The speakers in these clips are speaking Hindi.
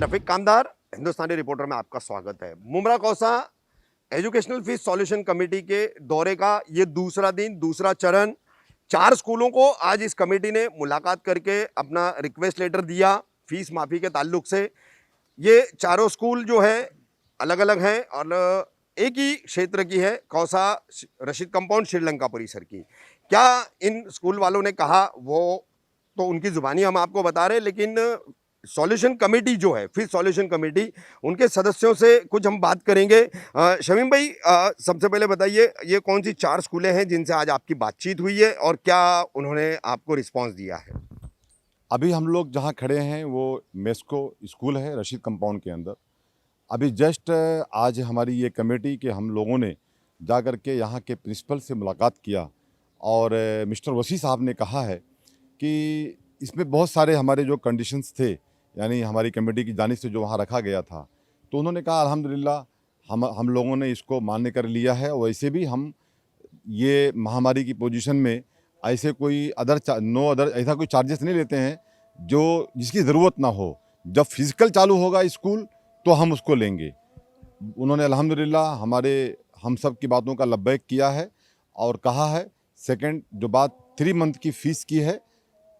रफीक कामदार, हिंदुस्तानी रिपोर्टर में आपका स्वागत है। Mumbra Kausa educational fees solution committee के दौरे का ये दूसरा दिन, दूसरा चरण। 4 स्कूलों को आज इस कमेटी ने मुलाकात करके अपना रिक्वेस्ट लेटर दिया फीस माफ़ी के ताल्लुक से। ये चारों स्कूल जो है अलग अलग हैं और एक ही क्षेत्र की है, कौसा रशीद कंपाउंड श्रीलंका परिसर की। क्या इन स्कूल वालों ने कहा वो तो उनकी ज़ुबानी हम आपको बता रहे हैं, लेकिन सॉल्यूशन कमेटी जो है, फिर सॉल्यूशन कमेटी, उनके सदस्यों से कुछ हम बात करेंगे। शमीम भाई, सबसे पहले बताइए ये कौन सी 4 स्कूलें हैं जिनसे आज आपकी बातचीत हुई है और क्या उन्होंने आपको रिस्पांस दिया है? अभी हम लोग जहाँ खड़े हैं वो मेस्को स्कूल है रशीद कंपाउंड के अंदर। अभी जस्ट आज हमारी ये कमेटी के हम लोगों ने जा कर के यहाँ के प्रिंसिपल से मुलाकात किया और मिस्टर वसी साहब ने कहा है कि इसमें बहुत सारे हमारे जो कंडीशंस थे, यानी हमारी कमेटी की जानिब से जो वहाँ रखा गया था, तो उन्होंने कहा अल्हम्दुलिल्लाह हम लोगों ने इसको मान्य कर लिया है। वैसे भी हम ये महामारी की पोजीशन में ऐसे कोई ऐसा कोई चार्जेस नहीं लेते हैं जो जिसकी ज़रूरत ना हो। जब फिज़िकल चालू होगा स्कूल तो हम उसको लेंगे। उन्होंने अल्हम्दुलिल्लाह हम सब की बातों का लब्बैक किया है और कहा है सेकंड जो बात 3 मंथ की फ़ीस की है,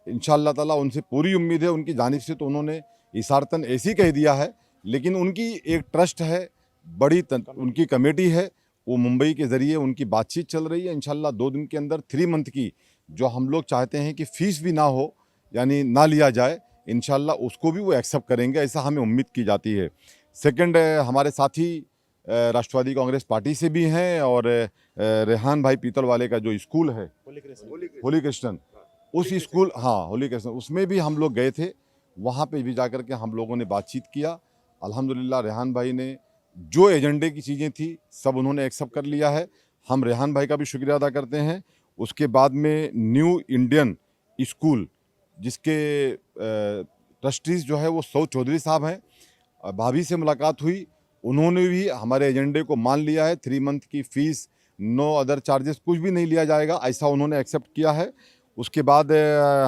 इंशाअल्लाह ताला उनसे पूरी उम्मीद है उनकी जानिब से, तो उन्होंने इशारतन ऐसी कह दिया है, लेकिन उनकी एक ट्रस्ट है, उनकी कमेटी है, वो मुंबई के ज़रिए उनकी बातचीत चल रही है। इंशाअल्लाह 2 दिन के अंदर 3 मंथ की जो हम लोग चाहते हैं कि फ़ीस भी ना हो, यानी ना लिया जाए, इंशाअल्लाह उसको भी वो एक्सेप्ट करेंगे, ऐसा हमें उम्मीद की जाती है। सेकंड, हमारे साथी राष्ट्रवादी कांग्रेस पार्टी से भी हैं और रेहान भाई पीतल वाले का जो स्कूल है होली कृष्णन, उस स्कूल, हाँ होली कृष्णन, उसमें भी हम लोग गए थे। वहाँ पे भी जाकर के हम लोगों ने बातचीत किया। अल्हम्दुलिल्लाह रेहान भाई ने जो एजेंडे की चीज़ें थी सब उन्होंने एक्सेप्ट कर लिया है। हम रेहान भाई का भी शुक्रिया अदा करते हैं। उसके बाद में न्यू इंडियन स्कूल जिसके ट्रस्टीज़ जो है वो सौ चौधरी साहब हैं, भाभी से मुलाकात हुई, उन्होंने भी हमारे एजेंडे को मान लिया है। 3 मंथ की फ़ीस, नो अदर चार्जेस, कुछ भी नहीं लिया जाएगा, ऐसा उन्होंने एक्सेप्ट किया है। उसके बाद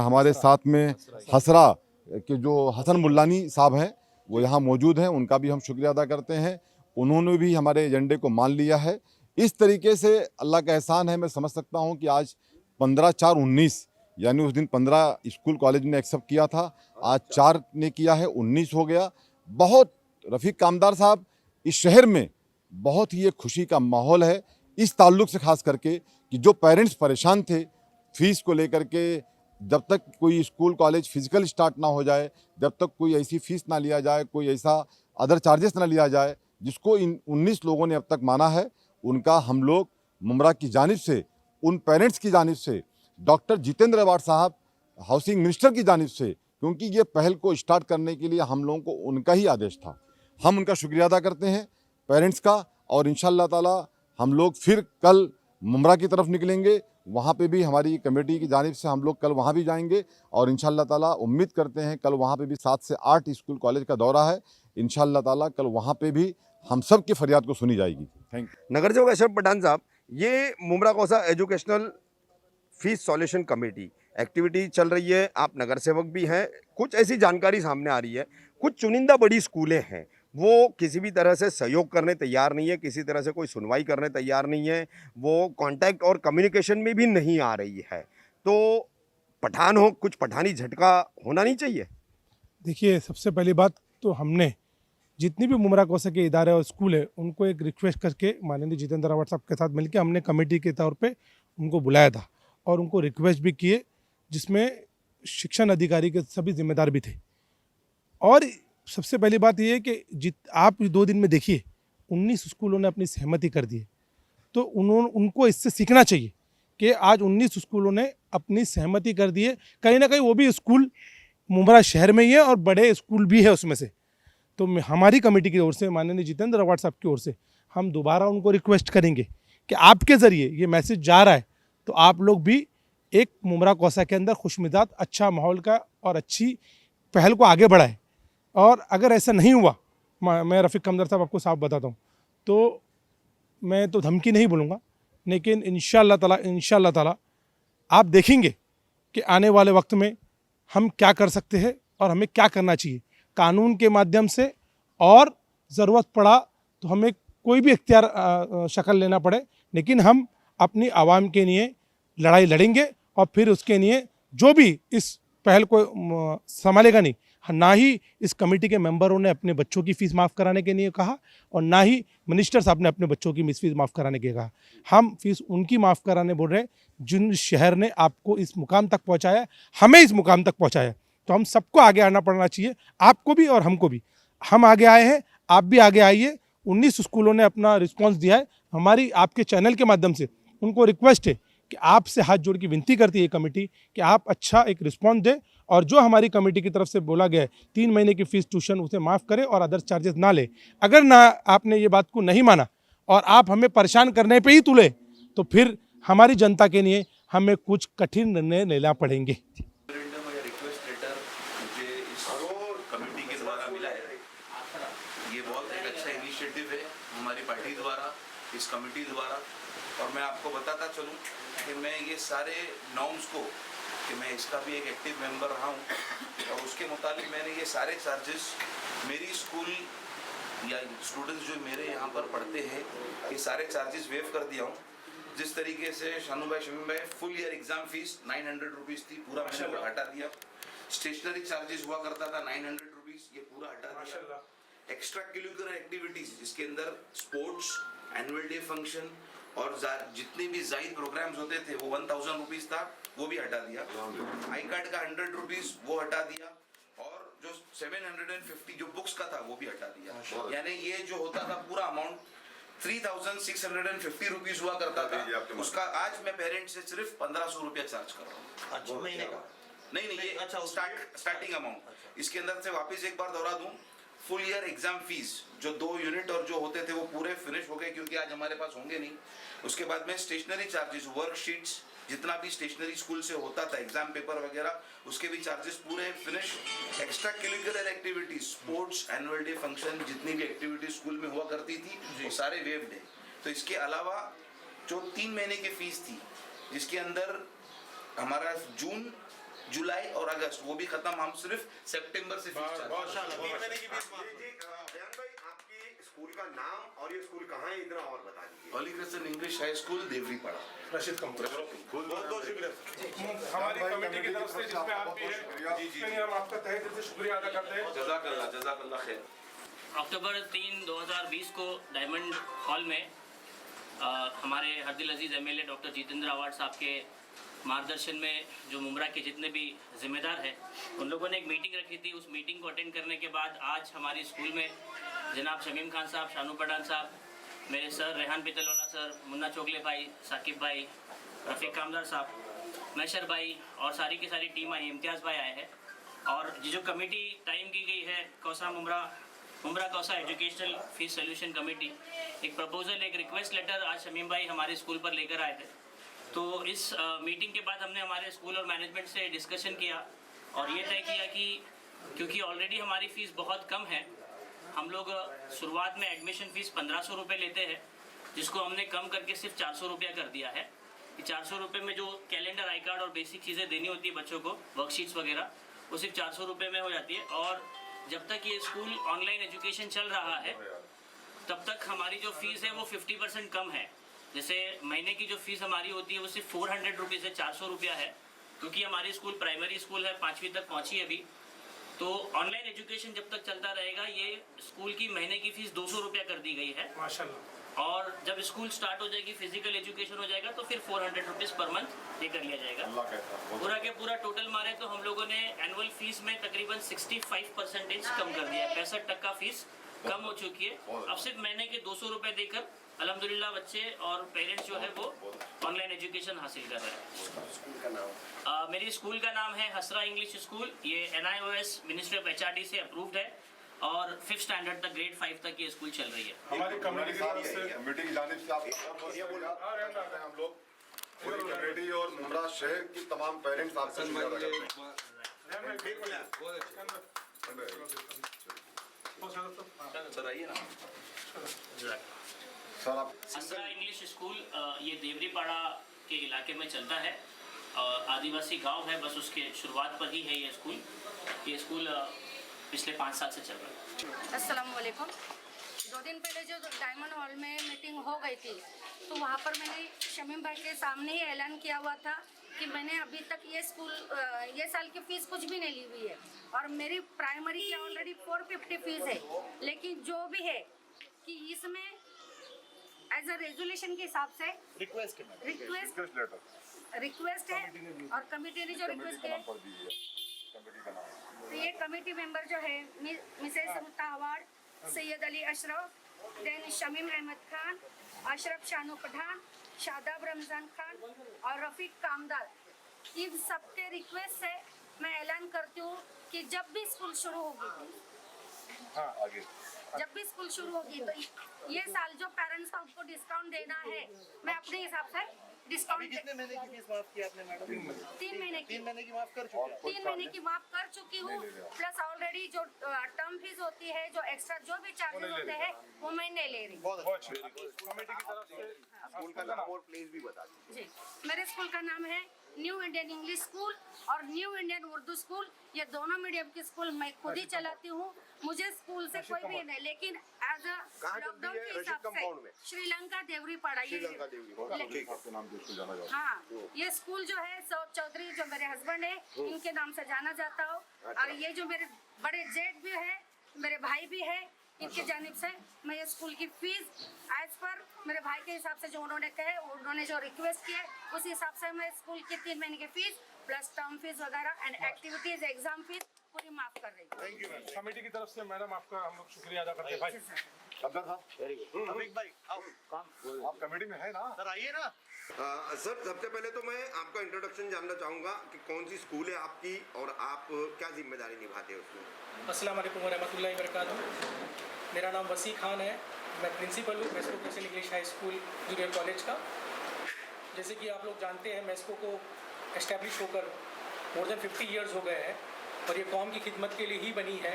हमारे साथ में हसरा के जो हसन मुल्लानी साहब हैं वो यहाँ मौजूद हैं, उनका भी हम शुक्रिया अदा करते हैं। उन्होंने भी हमारे एजेंडे को मान लिया है। इस तरीके से अल्लाह का एहसान है। मैं समझ सकता हूँ कि आज 15/4/19, यानी उस दिन 15 स्कूल कॉलेज ने एक्सेप्ट किया था, आज 4 ने किया है, 19 हो गया। बहुत रफ़ीक कामदार साहब, इस शहर में बहुत ही एक खुशी का माहौल है इस ताल्लुक से, ख़ास करके कि जो पेरेंट्स परेशान थे फ़ीस को लेकर के, जब तक कोई स्कूल कॉलेज फिज़िकल स्टार्ट ना हो जाए, जब तक कोई ऐसी फ़ीस ना लिया जाए, कोई ऐसा अदर चार्जेस ना लिया जाए, जिसको इन 19 लोगों ने अब तक माना है, उनका हम लोग मुमरा की जानिब से, उन पेरेंट्स की जानिब से, डॉक्टर जितेंद्र अवार्ड साहब हाउसिंग मिनिस्टर की जानिब से, क्योंकि ये पहल को स्टार्ट करने के लिए हम लोगों को उनका ही आदेश था, हम उनका शुक्रिया अदा करते हैं पेरेंट्स का। और इंशाअल्लाह ताला हम लोग फिर कल मुमरा की तरफ निकलेंगे। वहाँ पे भी हमारी कमेटी की जानिब से हम लोग कल वहाँ भी जाएंगे और इंशाअल्लाह ताला उम्मीद करते हैं कल वहाँ पे भी 7 से 8 स्कूल कॉलेज का दौरा है। इंशाअल्लाह ताला कल वहाँ पे भी हम सब की फरियाद को सुनी जाएगी। Thank you. नगर सेवक अशरफ पठान साहब, ये Mumbra Kausa educational fees solution committee activity चल रही है, आप नगर सेवक भी हैं, कुछ ऐसी जानकारी सामने आ रही है कुछ चुनिंदा बड़ी स्कूलें हैं वो किसी भी तरह से सहयोग करने तैयार नहीं है, किसी तरह से कोई सुनवाई करने तैयार नहीं है, वो कांटेक्ट और कम्युनिकेशन में भी नहीं आ रही है, तो पठान हो कुछ पठानी झटका होना नहीं चाहिए? देखिए, सबसे पहली बात तो हमने जितनी भी मुमरा कौसा के इदारे और स्कूल है उनको एक रिक्वेस्ट करके माननीय जितेंद्र अवार्ड साहब के साथ मिलकर हमने कमेटी के तौर पे उनको बुलाया था और उनको रिक्वेस्ट भी किए, जिसमें शिक्षण अधिकारी के सभी जिम्मेदार भी थे। और सबसे पहली बात ये है कि आप 2 दिन में देखिए 19 स्कूलों ने अपनी सहमति कर दी है, तो उनको इससे सीखना चाहिए कि आज 19 स्कूलों ने अपनी सहमति कर दी है। कहीं ना कहीं वो भी स्कूल मुमरा शहर में ही है और बड़े स्कूल भी है उसमें से। तो हमारी कमेटी की ओर से माननीय जितेंद्र अवार्ड साहब की ओर से हम दोबारा उनको रिक्वेस्ट करेंगे कि आपके ज़रिए ये मैसेज जा रहा है तो आप लोग भी एक मुमरा कौसा के अंदर खुशमिजाज अच्छा माहौल का और अच्छी पहल को आगे बढ़ाए। और अगर ऐसा नहीं हुआ, मैं रफ़ीक कामदार साहब आपको साफ बताता हूँ, तो मैं तो धमकी नहीं बोलूँगा, लेकिन इंशाअल्लाह ताला आप देखेंगे कि आने वाले वक्त में हम क्या कर सकते हैं और हमें क्या करना चाहिए। कानून के माध्यम से, और ज़रूरत पड़ा तो हमें कोई भी इख्तियार शक्ल लेना पड़े, लेकिन हम अपनी आवाम के लिए लड़ाई लड़ेंगे और फिर उसके लिए जो भी इस पहल को संभालेगा नहीं, ना ही इस कमेटी के मेंबरों ने अपने बच्चों की फ़ीस माफ़ कराने के लिए कहा और ना ही मिनिस्टर साहब ने अपने बच्चों की फीस माफ़ कराने के कहा। हम फीस उनकी माफ़ कराने बोल रहे हैं जिन शहर ने आपको इस मुकाम तक पहुंचाया, हमें इस मुकाम तक पहुंचाया। तो हम सबको आगे आना पड़ना चाहिए, आपको भी और हमको भी। हम आगे आए हैं, आप भी आगे आइए। 19 स्कूलों ने अपना रिस्पॉन्स दिया है। हमारी आपके चैनल के माध्यम से उनको रिक्वेस्ट है कि आपसे हाथ जोड़ के विनती करती है ये कमेटी कि आप अच्छा एक रिस्पॉन्स दें, और जो हमारी कमेटी की तरफ से बोला गया है 3 महीने की फ़ीस ट्यूशन उसे माफ़ करें और अदर चार्जेस ना ले। अगर ना आपने ये बात को नहीं माना और आप हमें परेशान करने पे ही तुले, तो फिर हमारी जनता के लिए हमें कुछ कठिन निर्णय लेना पड़ेंगे। रिक्वेस्ट लेटर मुझे इस कमेटी के द्वारा मिला है। ये बहुत एक अच्छा इनिशिएटिव है हमारी पार्टी द्वारा, इस कमेटी द्वारा। और मैं आपको बताता चलूँ कि मैं ये सारे नॉर्म्स को, कि मैं इसका भी एक एक्टिव मेंबर रहा हूँ, और उसके मुताबिक मैंने ये सारे चार्जेस मेरी स्कूल या स्टूडेंट्स जो मेरे यहाँ पर पढ़ते हैं, ये सारे चार्जेस वेव कर दिया हूँ। जिस तरीके से शानू भाई, शमीम भाई, full year exam fees 900 rupees थी, पूरा मैंने वो हटा दिया। स्टेशनरी चार्जेस हुआ करता था 900 रुपीज़, ये पूरा हटा दिया। एक्स्ट्रा करिकुलर एक्टिविटीज़ जिसके अंदर स्पोर्ट्स, एनुअल डे फंक्शन और जितने भी जायद प्रोग्राम्स होते थे वो 1000 रुपीज़ था, वो भी हटा दिया। आई कार्ड का 100 रुपीज़ वो हटा दिया, और जो 750 जो बुक्स का था वो भी हटा दिया। यानी ये जो होता था पूरा अमाउंट 3650 रुपीज़ हुआ करता था, उसका आज मैं पेरेंट्स से सिर्फ 1500 रुपया चार्ज कर रहा हूँ। अच्छा, महीने का? नहीं, ये अच्छा स्टार्टिंग अमाउंट। इसके अंदर से वापस एक बार दोहरा दूं, फुल ईयर एग्जाम फीस जो 2 यूनिट और जो होते थे वो पूरे फिनिश हो गए, क्योंकि आज हमारे पास होंगे नहीं। उसके बाद में स्टेशनरी चार्जेस, वर्कशीट्स, जितना भी स्टेशनरी स्कूल से होता था, एग्जाम पेपर वगैरह, उसके भी चार्जेस पूरे finish. Extra curricular activities, sports, annual day function, जितनी भी एक्टिविटीज स्कूल में हुआ करती थी वो सारे वेव्ड है। तो इसके अलावा जो 3 महीने की फीस थी, जिसके अंदर हमारा जून, जुलाई और अगस्त वो भी खत्म, हम सिर्फ सितंबर से फीस स्कूल का नाम और ये स्कूल कहाँ है इतना और बता दीजिए। Holy Christian English high school Devripada, Rashid company. हमारी कमेटी की तरफ से जिसमें आप भी हैं, जी, हम आपका तहे दिल से शुक्रिया अदा करते हैं। जज़ाकल्लाह खैर। अक्टूबर 3, 2020 को डायमंड हॉल में हमारे हरदिल अजीज़ एमएलए डॉक्टर जितेंद्र आवाड साहब के मार्गदर्शन में जो मुमरा के जितने भी जिम्मेदार हैं उन लोगों ने एक मीटिंग रखी थी। उस मीटिंग को अटेंड करने के बाद आज हमारी स्कूल में जनाब शमीम खान साहब, शानू पठान साहब, मेरे सर रेहान पितलवाला सर, मुन्ना चोगले भाई, साकिब भाई, रफ़ीक कामदार साहब, मैशर भाई और सारी की सारी टीम आई, इम्तियाज़ भाई आए हैं। और ये जो कमेटी टाइम की गई है, Kausa Mumbra Kausa educational fees solution committee, एक प्रपोजल, एक रिक्वेस्ट लेटर आज शमीम भाई हमारे स्कूल पर लेकर आए थे। तो इस मीटिंग के बाद हमने हमारे स्कूल और मैनेजमेंट से डिस्कशन किया और ये तय किया कि क्योंकि ऑलरेडी हमारी फ़ीस बहुत कम है, हम लोग शुरुआत में एडमिशन फ़ीस 1500 रुपये लेते हैं, जिसको हमने कम करके सिर्फ 400 रुपया कर दिया है। कि 400 रुपये में जो कैलेंडर, आई कार्ड और बेसिक चीज़ें देनी होती है बच्चों को, वर्कशीट्स वगैरह, वो सिर्फ 400 रुपये में हो जाती है। और जब तक ये स्कूल ऑनलाइन एजुकेशन चल रहा है तब तक हमारी जो फ़ीस है वो 50% कम है। जैसे महीने की जो फीस हमारी होती है वो सिर्फ 400 रुपीज़ है, 400 रुपया है, क्योंकि हमारी स्कूल प्राइमरी स्कूल है, 5वीं तक पहुंची है अभी। तो ऑनलाइन एजुकेशन जब तक चलता रहेगा, ये स्कूल की महीने की फ़ीस 200 रुपया कर दी गई है माशाल्लाह। और जब स्कूल स्टार्ट हो जाएगी, फिजिकल एजुकेशन हो जाएगा, तो फिर 400 रुपीज़ पर मंथ ये कर लिया जाएगा। पूरा के पूरा टोटल मारे तो हम लोगों ने एनुअल फीस में तकरीबन 65% कम कर दिया है, 65% फीस कम हो चुकी है। अब सिर्फ महीने के 200 रुपये देकर अल्हम्दुलिल्लाह बच्चे और पेरेंट्स जो है वो ऑनलाइन एजुकेशन हासिल कर रहे हैं। स्कूल का नाम? मेरी स्कूल का नाम है हसरा इंग्लिश स्कूल। ये NIOS मिनिस्ट्री ऑफ HRD से अप्रूव्ड है और 5th स्टैंडर्ड तक, ग्रेड 5 तक ये स्कूल चल रही है। हमारी कमेटी की जानिब से हम लोग पूरी कमेटी और मुमरा शहर की तमाम पेरेंट्स आपसे शुक्रिया अदा करते हैं। सर आइए ना। सर आप हसरा इंग्लिश स्कूल ये देवरीपाड़ा के इलाके में चलता है और आदिवासी गांव है, बस उसके शुरुआत पर ही है ये स्कूल। ये स्कूल पिछले 5 साल से चल रहा है। अस्सलाम वालेकुम। 2 दिन पहले जो डायमंड हॉल में मीटिंग हो गई थी, तो वहाँ पर मैंने शमीम भाई के सामने ही ऐलान किया हुआ था कि मैंने अभी तक ये साल की फ़ीस कुछ भी नहीं ली हुई है और मेरी प्राइमरी की ऑलरेडी 450 फीस है। लेकिन जो भी है कि इसमें एज अ रेजोल्यूशन के हिसाब से रिक्वेस्ट है और कमेटी ने जो रिक्वेस्ट है, तो ये कमेटी मेंबर जो है मिसेस समता अवार्ड, सैयद अली अशरफ, देन शमीम अहमद खान, अशरफ शानू पठान, शादाब रमज़ान खान और रफ़ीक कामदार, इन सबके रिक्वेस्ट से मैं ऐलान करती हूँ कि जब भी स्कूल शुरू होगी जब भी स्कूल शुरू होगी तो ये साल जो पेरेंट्स का उनको डिस्काउंट देना है, मैं अपने हिसाब से डिस्काउंट कितने महीने की फीस माफ की आपने मैडम? 3 महीने की 3 महीने की माफ कर चुके हैं। 3 महीने की माफ कर चुकी हूँ, प्लस ऑलरेडी जो टर्म फीस होती है, जो एक्स्ट्रा जो भी चार्जेस होते हैं वो मैं नहीं ले रही। कमेटी की तरफ से स्कूल का नाम और प्लेस भी बता दीजिए। जी, मेरे स्कूल का नाम है न्यू इंडियन इंग्लिश स्कूल और न्यू इंडियन उर्दू स्कूल। ये दोनों मीडियम की स्कूल मैं खुद ही चलाती हूँ। मुझे स्कूल से कोई भी नहीं, लेकिन एज अ लॉकडाउन के हिसाब से श्रीलंका देवरीपाड़ा, आपके नाम से जाना जाता है। हाँ, ये स्कूल जो है चौधरी जो मेरे हस्बैंड है इनके नाम से जाना जाता हो। और ये जो मेरे बड़े जेठ भी है, मेरे भाई भी है, इनकी जानिब से मैं ये स्कूल की फीस एज पर मेरे भाई के हिसाब से जो उन्होंने कहे, उन्होंने जो रिक्वेस्ट किया उस हिसाब से मैं स्कूल की 3 महीने की फीस प्लस टर्म फीस वगैरह एंड एक्टिविटीज एग्जाम फीस पूरी माफ कर रही हूँ। Thank you ma'am. कमेटी की तरफ से मैडम आपका हम लोग शुक्रिया अदा करते हैं भाई। अभिक भाई आओ, आप कमेटी में है ना? सर आइए ना। सर, सबसे पहले तो मैं आपका इंट्रोडक्शन जानना चाहूँगा कि कौन सी स्कूल है आपकी और आप क्या जिम्मेदारी निभाते हैं उसमें। अस्सलाम वालेकुम वरहमतुल्लाहि वबरकातुहू। मेरा नाम वसी खान है, मैं प्रिंसिपल हूँ Mesco Christian English high school junior college का। जैसे कि आप लोग जानते हैं, मेस्को को एस्टेब्लिश होकर मोर देन 50 ईयर्स हो गए हैं और ये कौम की खिदमत के लिए ही बनी है।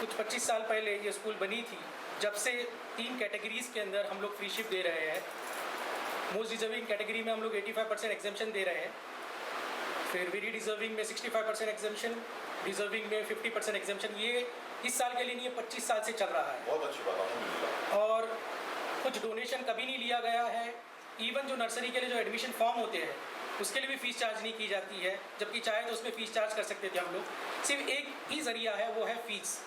कुछ 25 साल पहले ये स्कूल बनी थी, जब से 3 कैटेगरीज़ के अंदर हम लोग फ्रीशिप दे रहे हैं। मोस्ट डिजर्विंग कैटेगरी में हम लोग 85% एग्जेम्पशन दे रहे हैं, फिर वेरी डिजर्विंग में 65% एग्जेम्पशन, डिजर्विंग में 50% एग्जेम्पशन। ये इस साल के लिए नहीं है, 25 साल से चल रहा है। बहुत अच्छी बात है। और कुछ डोनेशन कभी नहीं लिया गया है। इवन जो नर्सरी के लिए जो एडमिशन फॉर्म होते हैं उसके लिए भी फ़ीस चार्ज नहीं की जाती है, जबकि चाहे तो उसमें फ़ीस चार्ज कर सकते थे हम लोग। सिर्फ एक ही ज़रिया है, वो है फ़ीस।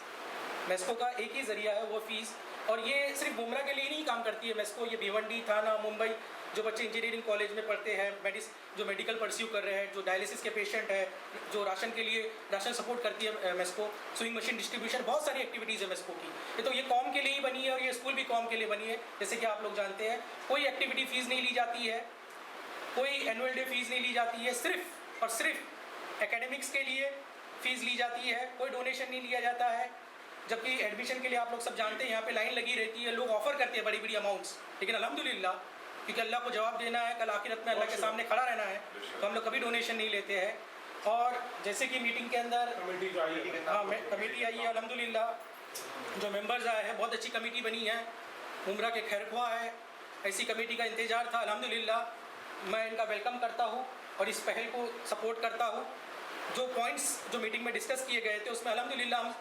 मेस्को का एक ही ज़रिया है, वो फ़ीस। और ये सिर्फ बुमरा के लिए नहीं काम करती है मेस्को, ये भिवंडी, थाना, मुंबई जो बच्चे इंजीनियरिंग कॉलेज में पढ़ते हैं, जो मेडिकल परस्यू कर रहे हैं, जो डायलिसिस के पेशेंट है, जो राशन के लिए राशन सपोर्ट करती है मेस्को, स्विंग मशीन डिस्ट्रीब्यूशन, बहुत सारी एक्टिविटीज़ है मेस्को की। ये तो ये कॉम के लिए ही बनी है और ये स्कूल भी कॉम के लिए बनी है। जैसे कि आप लोग जानते हैं, कोई एक्टिविटी फ़ीस नहीं ली जाती है, कोई एनुअल डे फीस नहीं ली जाती है, सिर्फ और सिर्फ एकेडमिक्स के लिए फ़ीस ली जाती है, कोई डोनेशन नहीं लिया जाता है। जबकि एडमिशन के लिए आप लोग सब जानते हैं, यहाँ पे लाइन लगी रहती है, लोग ऑफ़र करते हैं बड़ी बड़ी अमाउंट्स, लेकिन अल्हम्दुलिल्लाह क्योंकि अल्लाह को जवाब देना है, कल आखिरत में अल्लाह के सामने खड़ा रहना है, तो हम लोग कभी डोनेशन नहीं लेते हैं। और जैसे कि मीटिंग के अंदर कमेटी जो आई है, हाँ कमेटी आई है, अल्हम्दुलिल्लाह जो मेंबर्स आए हैं, बहुत अच्छी कमेटी बनी है, उम्रा के खैरख्वाह है, ऐसी कमेटी का इंतजार था। अल्हम्दुलिल्लाह मैं इनका वेलकम करता हूँ और इस पहल को सपोर्ट करता हूँ। जो पॉइंट्स जो मीटिंग में डिस्कस किए गए थे उसमें अल्हम्दुलिल्लाह हम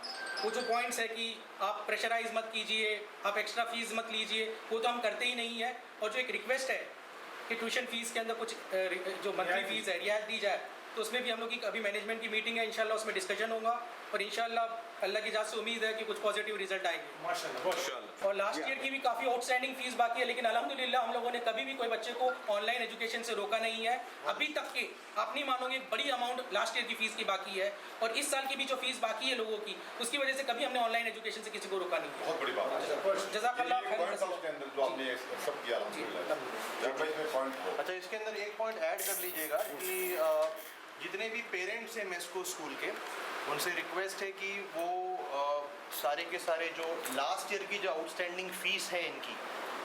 वो जो पॉइंट्स है कि आप प्रेशराइज मत कीजिए, आप एक्स्ट्रा फीस मत लीजिए, वो तो हम करते ही नहीं है। और जो एक रिक्वेस्ट है कि ट्यूशन फीस के अंदर कुछ जो मंथली फीस है रियायत दी जाए, तो उसमें भी हम लोग की अभी मैनेजमेंट की मीटिंग है, इंशाल्लाह उसमें डिस्कशन होगा और इंशाल्लाह अल्लाह की जात से उम्मीद है कि कुछ पॉजिटिव रिजल्ट आएंगे माशाल्लाह। और लास्ट ईयर की भी काफ़ी आउटस्टैंडिंग फीस बाकी है, लेकिन अल्हम्दुलिल्लाह हम लोगों ने कभी भी कोई बच्चे को ऑनलाइन एजुकेशन से रोका नहीं है अभी तक के। आप नहीं मानोगे, बड़ी अमाउंट लास्ट ईयर की फ़ीस की बाकी है और इस साल की भी जो फीस बाकी है लोगों की, उसकी वजह से कभी हमने ऑनलाइन एजुकेशन से किसी को रोका नहीं है। बहुत बड़ी बात है। जज़ाकल्लाह ये पॉइंट था उसके अंदर जो आपने एक्सेप्ट किया, अल्हम्दुलिल्लाह। पॉइंट अच्छा, इसके अंदर एक पॉइंट ऐड कर लीजिएगा कि जितने भी पेरेंट्स हैं मेस्को स्कूल के, उनसे रिक्वेस्ट है कि वो सारे के सारे जो लास्ट ईयर की जो आउटस्टैंडिंग फ़ीस है इनकी,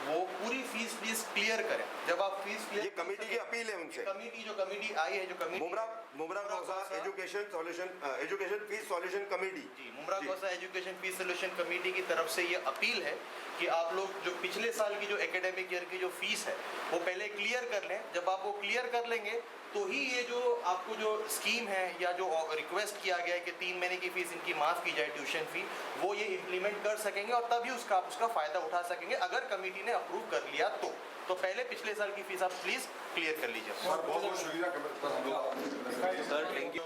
वो पूरी फीस प्लीज क्लियर करें। जब आप फीस क्लियर, ये कमेटी की अपील है उनसे। कमेटी जो कमेटी आई है, जो committee Mumbra Kausa education fees solution committee ji, Mumbra Kausa education fees solution committee की तरफ से ये अपील है कि आप लोग जो पिछले साल की जो एकेडमिक ईयर की जो फीस है वो पहले क्लियर कर लें। जब आप वो क्लियर कर लेंगे तो ही ये जो आपको जो स्कीम है या जो रिक्वेस्ट किया गया है कि 3 महीने की फ़ीस इनकी माफ़ की जाए ट्यूशन फ़ी, वो ये इम्प्लीमेंट कर सकेंगे और तभी उसका फ़ायदा उठा सकेंगे अगर कमेटी ने अप्रूव कर लिया तो पहले पिछले साल की फ़ीस आप प्लीज़ क्लियर कर लीजिए। बहुत बहुत शुक्रिया। Sir thank you.